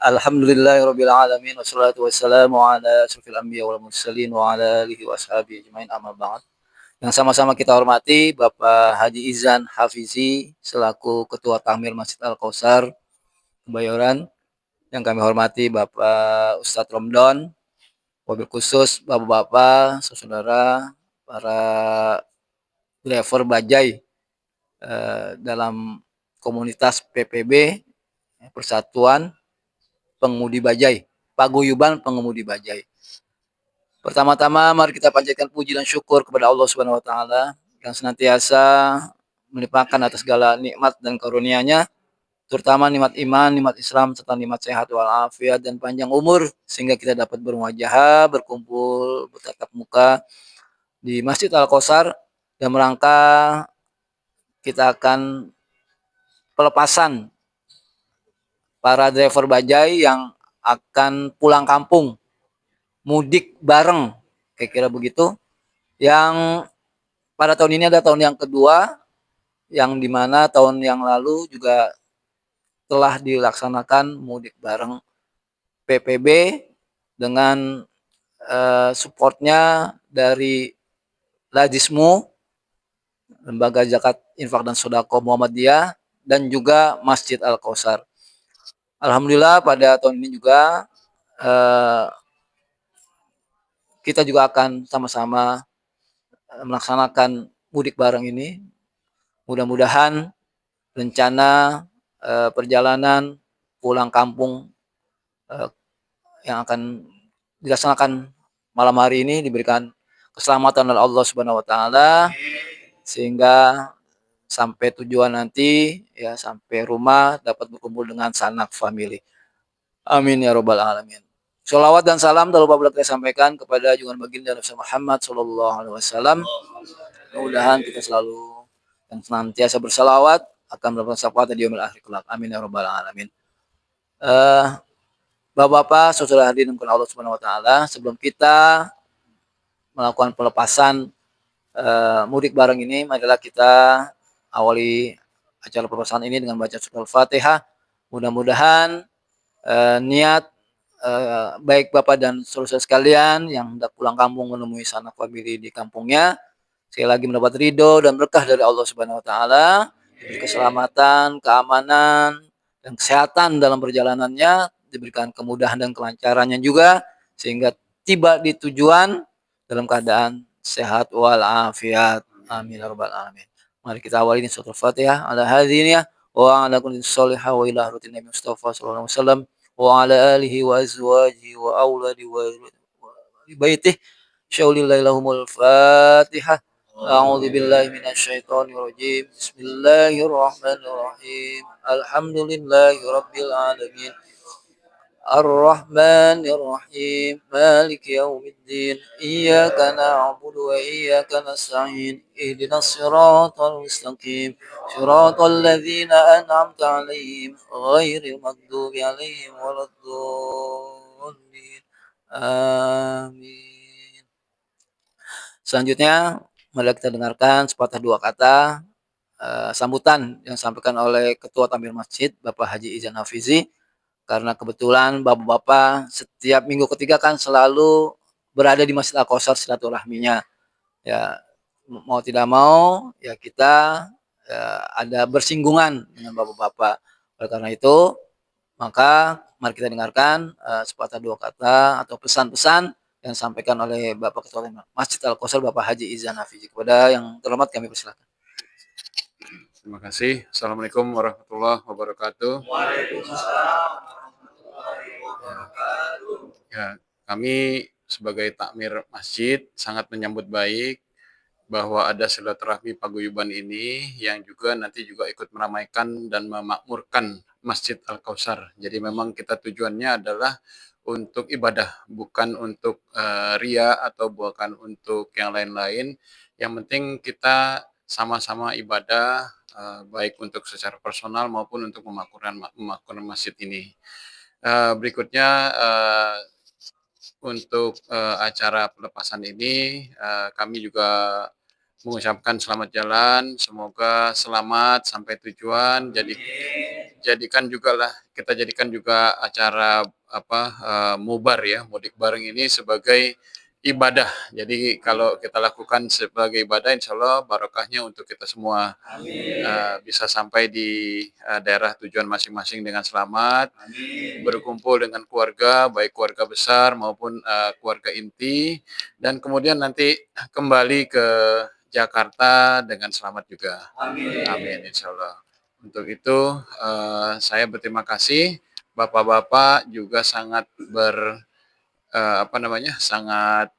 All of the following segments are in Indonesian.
Alhamdulillahirabbil alamin wassalatu wassalamu ala asyrofil anbiya wal mursalin wa ala alihi wa ashabihi ajmain amma ba'd. Yang sama-sama kita hormati Bapak Haji Izan Hafizi selaku Ketua Takmir Masjid Al-Kautsar Kebayoran, yang kami hormati Bapak Ustadz Romdon, wabil khusus Bapak-bapak, saudara, para driver bajai dalam komunitas PPB Persatuan Pengemudi Bajai, Paguyuban Pengemudi Bajai. Pertama-tama mari kita panjatkan puji dan syukur kepada Allah Subhanahu wa taala yang senantiasa melimpahkan atas segala nikmat dan karunia-Nya, terutama nikmat iman, nikmat Islam serta nikmat sehat walafiat dan panjang umur sehingga kita dapat bermuajahah, berkumpul, bertatap muka di Masjid Al-Kautsar dan merangka kita akan pelepasan para driver bajai yang akan pulang kampung, mudik bareng, kira-kira begitu. Yang pada tahun ini adalah tahun yang kedua, yang dimana tahun yang lalu juga telah dilaksanakan mudik bareng PPB dengan supportnya dari Lajismu, Lembaga Zakat Infak dan Sodako Muhammadiyah, dan juga Masjid Al-Kautsar. Alhamdulillah pada tahun ini juga kita juga akan sama-sama melaksanakan mudik bareng ini. Mudah-mudahan rencana perjalanan pulang kampung yang akan dilaksanakan malam hari ini diberikan keselamatan oleh Allah Subhanahu wa taala sehingga sampai tujuan nanti ya sampai rumah dapat berkumpul dengan sanak family. Amin ya robbal alamin. Sholawat dan salam tak lupa kita sampaikan kepada junjungan baginda Nabi Muhammad Sallallahu Alaihi Wasallam. Mudah-mudahan kita selalu dan senantiasa bersalawat akan mendapatkan syafaat di yaumil akhir kelak. Amin ya robbal alamin. Bapak-bapak, saudara hadirin yang Allah Subhanahu Wa Taala, sebelum kita melakukan pelepasan mudik bareng ini, marilah kita awali acara pelepasan ini dengan baca surah Al-Fatihah. Mudah-mudahan niat baik Bapak dan saudara sekalian yang hendak pulang kampung menemui sanak famili di kampungnya sekali lagi mendapat ridho dan berkah dari Allah Subhanahu wa taala, diberi keselamatan, keamanan dan kesehatan dalam perjalanannya, diberikan kemudahan dan kelancarannya juga sehingga tiba di tujuan dalam keadaan sehat walafiat. Amin ya rabbal alamin. Mari kita awali ini surah Al-Fatihah ala hadziniyah wa ala kulli sholihah wa ila rutin Nabi Mustafa sallallahu alaihi wasallam wa ala alihi wa azwajihi wa auladi wa baitihi syaulillahi lahumul fatihah. A'udzu billahi minasyaitonir rajim. Bismillahirrahmanirrahim. Alhamdulillahi rabbil alamin. Ar-Rahmanir Rahim. Maliki yaumiddin. Iyyaka na'budu wa iyyaka nasta'in. Ihdinas siratal mustaqim. Siratal ladzina an'amta 'alaihim ghairil maghdubi 'alaihim waladdallin. Amin. Selanjutnya, mari kita dengarkan sepatah dua kata sambutan yang disampaikan oleh Ketua Takmir Masjid Bapak Haji Izan Hafizi, karena kebetulan bapak-bapak setiap minggu ketiga kan selalu berada di Masjid Al-Kautsar silaturahminya. Ya, mau tidak mau ya kita ada bersinggungan dengan bapak-bapak. Oleh karena itu, maka mari kita dengarkan sepatah dua kata atau pesan-pesan yang disampaikan oleh Bapak Ketua Masjid Al-Kautsar Bapak Haji Izan Hafizi. Kepada yang terhormat kami persilakan. Terima kasih. Assalamualaikum warahmatullahi wabarakatuh. Waalaikumsalam. Ya, kami sebagai takmir masjid sangat menyambut baik bahwa ada silaturahmi paguyuban ini yang juga nanti juga ikut meramaikan dan memakmurkan Masjid Al-Kautsar. Jadi memang kita tujuannya adalah untuk ibadah, bukan untuk ria atau bukan untuk yang lain-lain. Yang penting kita sama-sama ibadah, baik untuk secara personal maupun untuk memakmurkan masjid ini. Berikutnya untuk acara pelepasan ini kami juga mengucapkan selamat jalan, semoga selamat sampai tujuan. Kita jadikan juga acara mubar ya, mudik bareng ini sebagai ibadah. Jadi kalau kita lakukan sebagai ibadah, insya Allah barokahnya untuk kita semua. Bisa sampai di daerah tujuan masing-masing dengan selamat, berkumpul dengan keluarga, baik keluarga besar maupun keluarga inti, dan kemudian nanti kembali ke Jakarta dengan selamat juga. Amin, insya Allah. Untuk itu saya berterima kasih. Bapak-bapak juga sangat sangat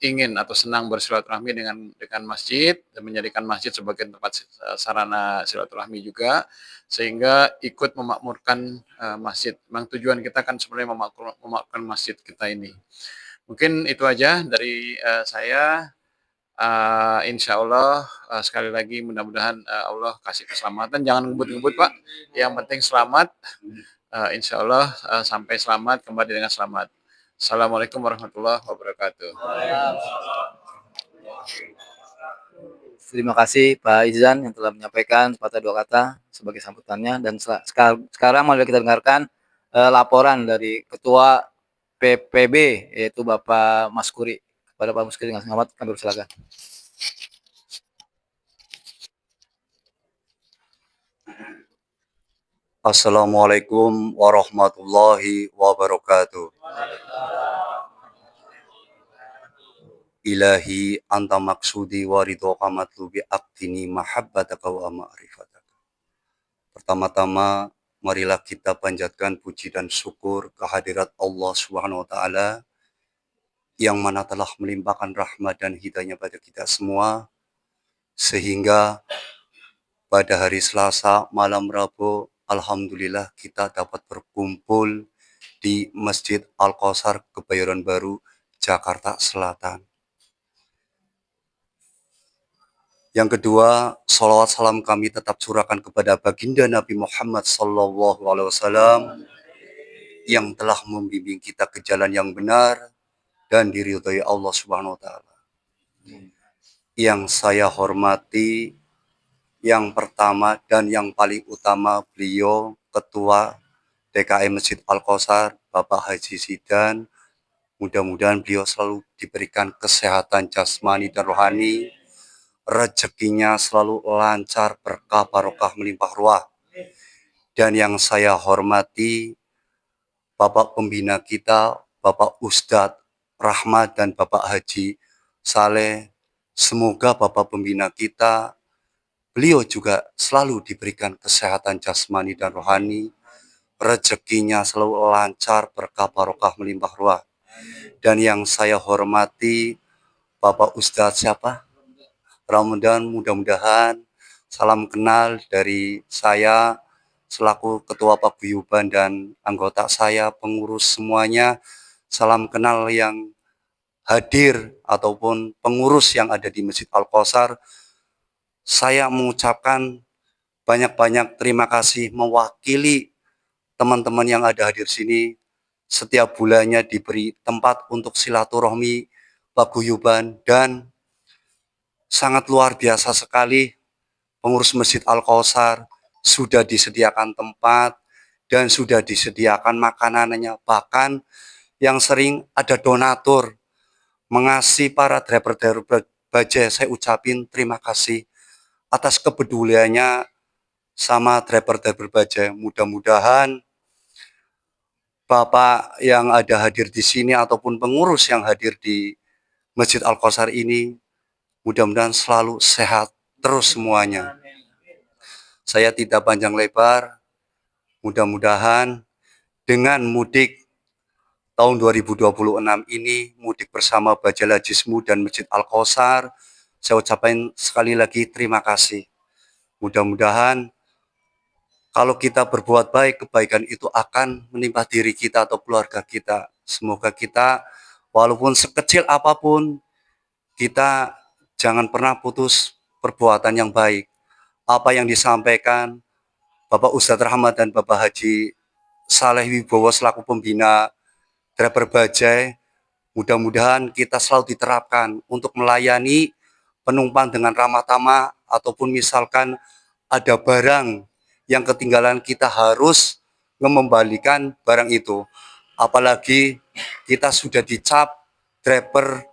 ingin atau senang bersilaturahmi dengan masjid dan menjadikan masjid sebagai tempat sarana silaturahmi juga, sehingga ikut memakmurkan masjid. Memang tujuan kita kan sebenarnya memakmurkan masjid kita ini. Mungkin itu aja dari saya. Insya Allah sekali lagi mudah-mudahan Allah kasih keselamatan. Jangan ngebut-ngebut Pak. Yang penting selamat. Insya Allah sampai selamat, kembali dengan selamat. Assalamualaikum warahmatullahi wabarakatuh. Terima kasih Pak Izan yang telah menyampaikan sepatah dua kata sebagai sambutannya, dan sekarang mari kita dengarkan laporan dari Ketua PPB yaitu Bapak Maskuri. Kepada Pak Maskuri dengan selamat kami persilakan. Assalamualaikum warahmatullahi wabarakatuh. Ilahi anta maksudi wa ridhoka matlubi aktini mahabbataka wa ma'rifataka. Pertama-tama, marilah kita panjatkan puji dan syukur kehadirat Allah Subhanahu wa taala yang mana telah melimpahkan rahmat dan hidayahnya pada kita semua, sehingga pada hari Selasa malam Rabu, alhamdulillah kita dapat berkumpul di Masjid Al-Kausar Kebayoran Baru, Jakarta Selatan. Yang kedua, salawat salam kami tetap curahkan kepada baginda Nabi Muhammad SAW yang telah membimbing kita ke jalan yang benar dan diridhai Allah Subhanahu wa taala. Yang saya hormati, yang pertama dan yang paling utama, beliau Ketua DKM Masjid Al-Kausar, Bapak Haji Zidan. Mudah-mudahan beliau selalu diberikan kesehatan jasmani dan rohani, rezekinya selalu lancar, berkah, barokah, melimpah ruah. Dan yang saya hormati, Bapak Pembina kita, Bapak Ustadz Rahmat dan Bapak Haji Saleh. Semoga Bapak Pembina kita, beliau juga selalu diberikan kesehatan jasmani dan rohani, rezekinya selalu lancar, berkah, barokah, melimpah ruah. Dan yang saya hormati, Bapak Ustadz siapa? Ramadan, mudah-mudahan salam kenal dari saya selaku Ketua Paguyuban dan anggota saya, pengurus semuanya. Salam kenal yang hadir ataupun pengurus yang ada di Masjid Al-Kausar. Saya mengucapkan banyak-banyak terima kasih mewakili teman-teman yang ada hadir sini. Setiap bulannya diberi tempat untuk silaturahmi paguyuban, dan sangat luar biasa sekali pengurus Masjid Al-Kausar sudah disediakan tempat dan sudah disediakan makanannya. Bahkan yang sering ada donatur mengasihi para driver-driver bajai. Saya ucapin terima kasih atas kepeduliannya sama driver-driver bajai. Mudah-mudahan Bapak yang ada hadir di sini ataupun pengurus yang hadir di Masjid Al-Kausar ini, mudah-mudahan selalu sehat terus semuanya. Saya tidak panjang lebar, mudah-mudahan dengan mudik tahun 2026 ini, mudik bersama Bajai Lajismu dan Masjid Al-Kausar, saya ucapkan sekali lagi terima kasih. Mudah-mudahan kalau kita berbuat baik, kebaikan itu akan menimpa diri kita atau keluarga kita. Semoga kita, walaupun sekecil apapun, kita jangan pernah putus perbuatan yang baik. Apa yang disampaikan Bapak Ustadz Rahmat dan Bapak Haji Saleh Wibowo selaku pembina driver bajai, mudah-mudahan kita selalu diterapkan untuk melayani penumpang dengan ramah tamah, ataupun misalkan ada barang yang ketinggalan, kita harus mengembalikan barang itu. Apalagi kita sudah dicap driver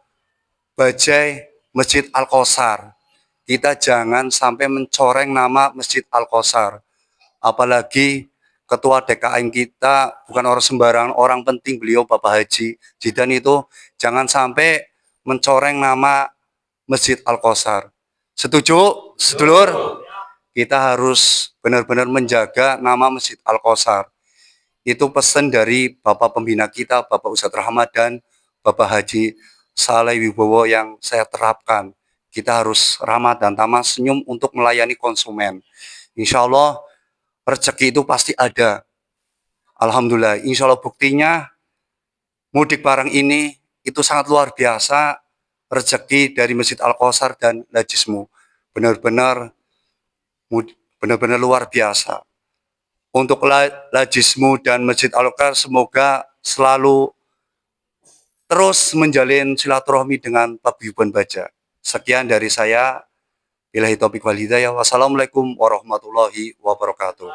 bajai Masjid Al-Kausar. Kita jangan sampai mencoreng nama Masjid Al-Kausar. Apalagi ketua DKM kita bukan orang sembarangan, orang penting, beliau Bapak Haji Jidan itu jangan sampai mencoreng nama Masjid Al-Kausar. Setuju, sedulur? Kita harus benar-benar menjaga nama Masjid Al-Kausar. Itu pesan dari Bapak Pembina kita, Bapak Ustadz Rahmat dan Bapak Haji Saleh Wibowo yang saya terapkan. Kita harus ramah dan tamah, senyum untuk melayani konsumen. Insya Allah rezeki itu pasti ada. Alhamdulillah, insya Allah buktinya mudik barang ini itu sangat luar biasa, rezeki dari Masjid Al-Kausar dan Lajismu. Benar-benar luar biasa. Untuk Lajismu dan Masjid Al-Kausar semoga selalu terus menjalin silaturahmi dengan paguyuban baja. Sekian dari saya. Billahi taufiq wal hidayah. Wassalamualaikum warahmatullahi wabarakatuh.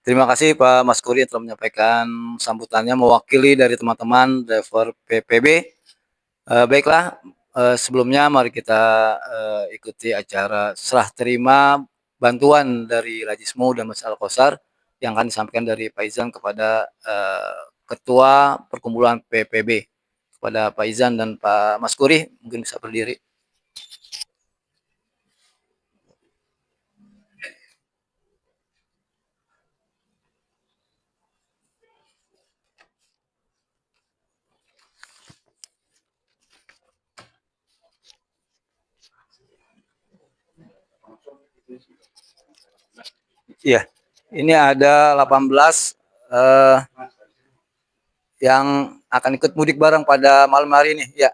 Terima kasih Pak Maskuri yang telah menyampaikan sambutannya mewakili dari teman-teman driver PPB. Baiklah, sebelumnya mari kita ikuti acara serah terima bantuan dari Lajismu dan Masjid Al-Kausar yang akan disampaikan dari Pak Izan kepada Ketua Perkumpulan PPB. Kepada Pak Izan dan Pak Maskuri, mungkin bisa berdiri. Iya, ini ada 18 yang akan ikut mudik bareng pada malam hari ini. Ya.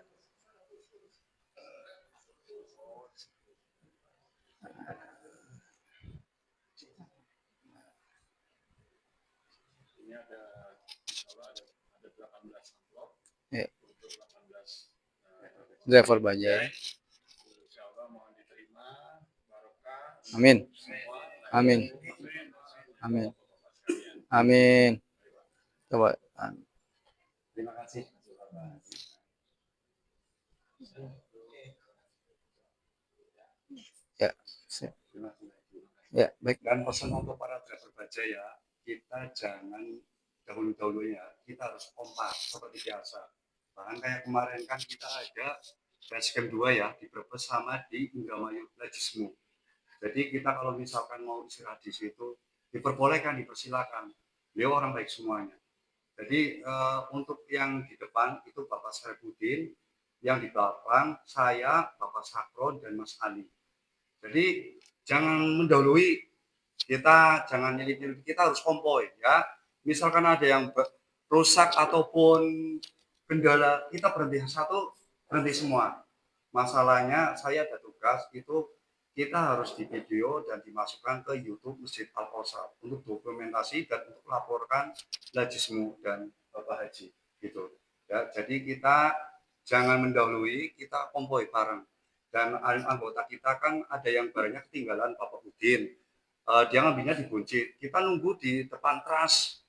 Ya. Driver bajai. Amin. Amin. Amin. Amin. Coba. Terima kasih. Ya. Ya, baik. Dan pesan untuk para driver baja ya, kita jangan dahulu-dahulunya, kita harus kompak seperti biasa. Bahkan kayak kemarin kan kita ada basecamp 2 ya, di Brebes sama di Indramayu Lajismu. Jadi kita kalau misalkan mau istirahat di situ, diperbolehkan, dipersilakan. Beliau orang baik semuanya. Jadi untuk yang di depan itu Bapak Sarifudin, yang di belakang saya, Bapak Sakron dan Mas Ali. Jadi jangan mendahului, kita jangan nyelip-nyelip, kita harus konvoy ya. Misalkan ada yang rusak ataupun kendala, kita berhenti satu, berhenti semua. Masalahnya saya ada tugas itu, kita harus di video dan dimasukkan ke YouTube Masjid Al-Kausar untuk dokumentasi dan untuk laporkan Lajismu dan Bapak Haji gitu ya. Jadi kita jangan mendahului, kita konvoy bareng. Dan anggota kita kan ada yang barangnya ketinggalan Bapak Udin, dia ngambilnya di Buncit, kita nunggu di depan teras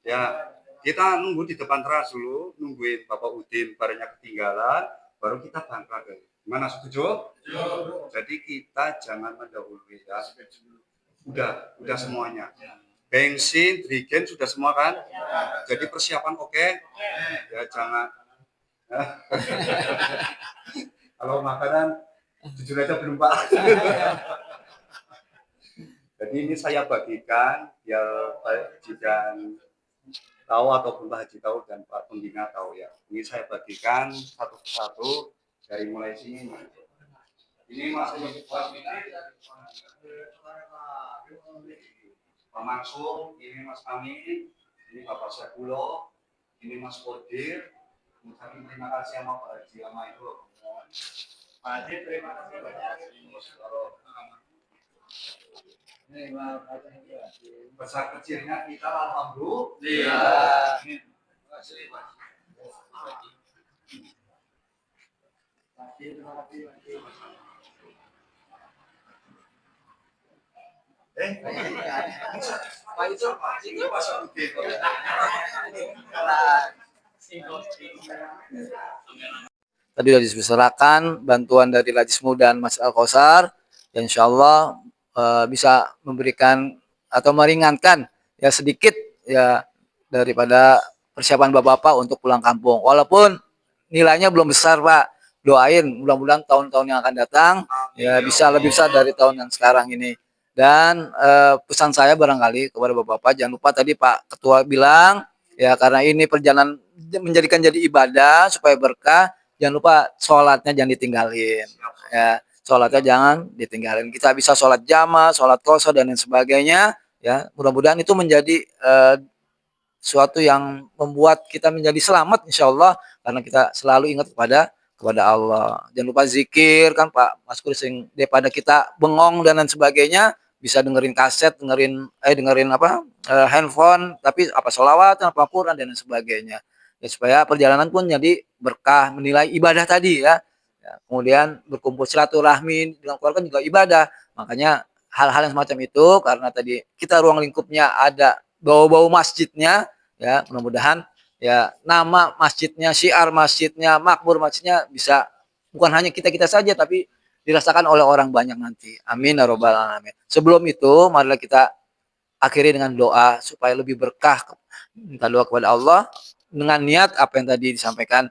ya, kita nunggu di depan teras dulu, nungguin Bapak Udin barangnya ketinggalan, baru kita berangkat. Gimana, setuju? Jadi kita jangan mendahului ya. Udah semuanya. Bensin, drigen sudah semua kan? Jadi persiapan oke? Ya jangan. Kalau makanan jujur aja belum Pak. Jadi ini saya bagikan biar Pak Haji dan tahu ataupun Pak Haji tahu dan Pak Pembina tahu ya. Ini saya bagikan satu persatu dari mulai sini. Ini masih Pak Mansur, ini Mas Amin, ini Bapak Syakulo, ini Mas Kodir. Terima kasih sama Pak Haji sama itu. Pak Haji terima kasih banyak. Besar kecilnya kita alhamdulillah. Terima kasih Pak. Tadi sudah diserahkan bantuan dari Lajismu dan Mas Al-Kausar, ya insyaallah bisa memberikan atau meringankan ya sedikit ya daripada persiapan bapak-bapak untuk pulang kampung. Walaupun nilainya belum besar, Pak. Doain mudah-mudahan tahun-tahun yang akan datang ya bisa lebih besar dari tahun yang sekarang ini. Dan pesan saya barangkali kepada bapak-bapak, jangan lupa tadi Pak Ketua bilang ya karena ini perjalanan menjadikan jadi ibadah supaya berkah, jangan lupa sholatnya jangan ditinggalin. Ya, sholatnya jangan ditinggalin. Kita bisa sholat jamaah, sholat qasar dan lain sebagainya. Ya, mudah-mudahan itu menjadi suatu yang membuat kita menjadi selamat insya Allah karena kita selalu ingat kepada Allah. Jangan lupa zikir kan Pak Mas Kursing, daripada kita bengong dan lain sebagainya bisa dengerin kaset, dengerin apa handphone, tapi apa sholawat, apa Quran dan lain sebagainya. Ya, supaya perjalanan pun jadi berkah, menilai ibadah tadi ya. Ya, kemudian berkumpul silaturahmi dengan keluarga juga ibadah. Makanya hal-hal yang semacam itu karena tadi kita ruang lingkupnya ada bau-bau masjidnya ya, mudah-mudahan ya nama masjidnya, syiar masjidnya, makmur masjidnya bisa bukan hanya kita-kita saja tapi dirasakan oleh orang banyak nanti. Amin ya robbal alamin. Sebelum itu marilah kita akhiri dengan doa supaya lebih berkah. Minta doa kepada Allah dengan niat apa yang tadi disampaikan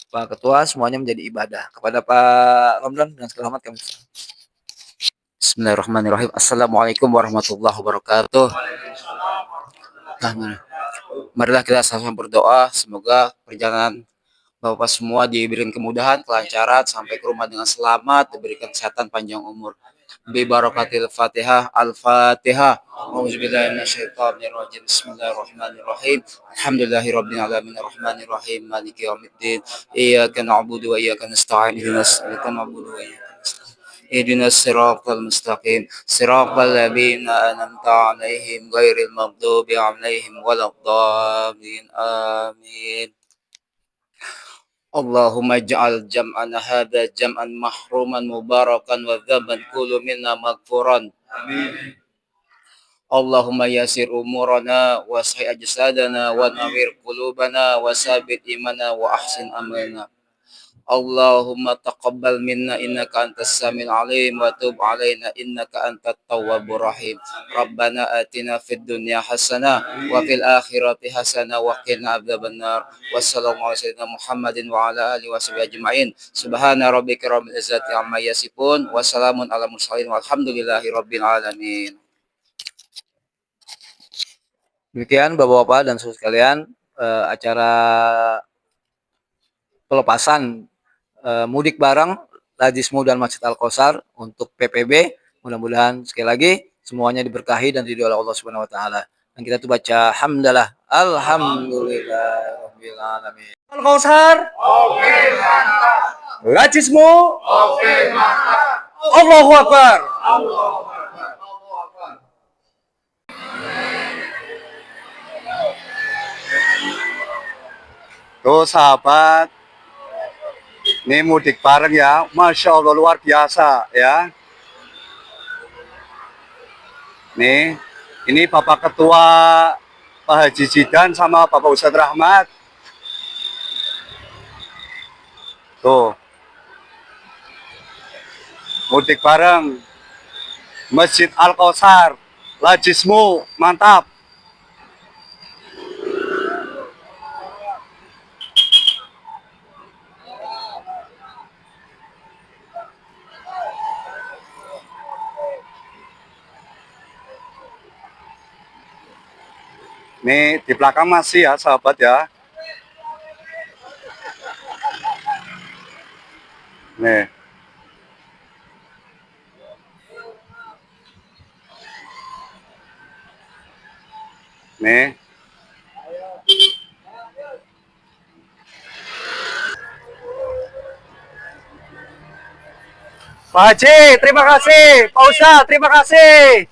Pak Ketua semuanya menjadi ibadah. Kepada Pak Ramdan dengan segala hormat kami. Bismillahirrahmanirrahim. Assalamualaikum warahmatullahi wabarakatuh. Nah, marilah kita sama-sama berdoa semoga perjalanan Bapak semua diberikan kemudahan, kelancaran sampai ke rumah dengan selamat, diberikan kesehatan panjang umur. Bi barakatil Fatihah, Al-Fatihah. Auzubillahi minasyaitonir rajim. Bismillahirrahmanirrahim. Alhamdulillahirabbil alamin arrahmanir rahim maliki yaumiddin. Iyyaka na'budu wa iyyaka nasta'in. Ihdinas siratal na'budu wa iyyaka nasta'in. اهدنا الصراط المستقيم صراط الذين أنعمت عليهم غير المغضوب عليهم ولا الضالين آمين اللهم اجعل جمعنا هذا جمعا محروما مباركا وذنبا كل منا مغفورا اللهم يسر أمورنا واصلح أجسادنا ونوّر قلوبنا وثبت إيماننا وأحسن أملنا اللهم تقبل منا إنك أنت السميع العليم وتب علينا إنك أنت التواب الرحيم ربنا آتنا في الدنيا حسنة وفي الآخرة حسنة وقنا عذاب النار والصلاة على سيدنا محمد وعلى آله وصحبه أجمعين سبحان ربك رب العزة عما يصفون وسلام على المرسلين والحمد لله رب العالمين. Demikian Bapak-bapak dan saudara sekalian acara pelepasan mudik bareng Lajismu dan Masjid Al-Kausar untuk PPB. Mudah-mudahan sekali lagi semuanya diberkahi dan diridhoi oleh Allah Subhanahu wa taala. Dan kita tuh baca hamdalah alhamdulillahirabbil alamin. Al-Kausar. Oke, mantap. Lajismu. Oke, mantap. Allahu Akbar. Allahu Akbar. Tuh sahabat, ini mudik bareng ya, Masya Allah luar biasa ya. Nih, ini Bapak Ketua Pak Haji Zidan sama Bapak Ustadz Rahmat. Tuh, mudik bareng, Masjid Al-Kausar, Lajismu, mantap. Nih di belakang masih ya sahabat ya. Nih. Nih. Pak Haji, terima kasih. Pak Ustadz, terima kasih.